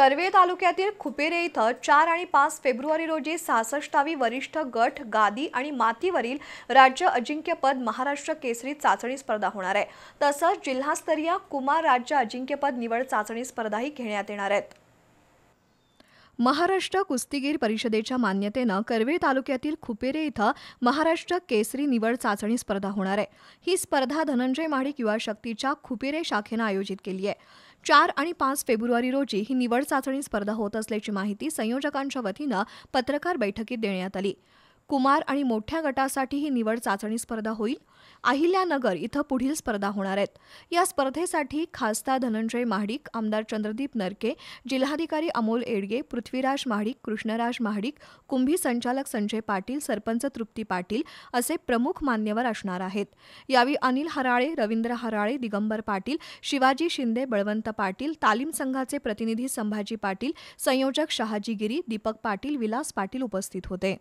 कर्वे तालुक्यातील खुपेरे इथं 4 आणि 5 फेब्रुवारी रोजी 66वी वरिष्ठ गट गादी आणि मातीवरील राज्य अजिंक्यपद महाराष्ट्र केसरी चाचणी स्पर्धा होणार आहे। तसंच जिल्हास्तरीय कुमार राज्य अजिंक्यपद निवड चाचणी स्पर्धाही घेण्यात येणार आहेत। महाराष्ट्र कुस्तीगीर परिषदेच्या मान्यतेनं कर्वे तालुक्यातील खुपेरे इथं महाराष्ट्र केसरी निवड चाचणी स्पर्धा होणार आहे। ही स्पर्धा धनंजय महाडिक युवा शक्तीच्या खुपेरे शाखेनं आयोजित केली आहे। 4 आणि 5 फेब्रुवारी रोजी ही निवड चाचणी स्पर्धा होत असल्याची माहिती संयोजकांच्या वतीनं पत्रकार बैठकीत देण्यात आली। कुमार आणि मोठ्या गटासाठी ही निवड चाचणी स्पर्धा होईल। अहिल्यानगर इथं पुढील स्पर्धा होणार आहेत। या स्पर्धेसाठी खासदार धनंजय महाडिक, आमदार चंद्रदीप नरके, जिल्हाधिकारी अमोल येडगे, पृथ्वीराज महाडिक, कृष्णराज महाडिक, कुंभी संचालक संजय पाटील, सरपंच तृप्ती पाटील असे प्रमुख मान्यवर असणार आहेत। यावेळी अनिल हराळे, रवींद्र हराळे, दिगंबर पाटील, शिवाजी शिंदे, बळवंत पाटील, तालीम संघाचे प्रतिनिधी संभाजी पाटील, संयोजक शहाजी गिरी, दीपक पाटील, विलास पाटील उपस्थित होते।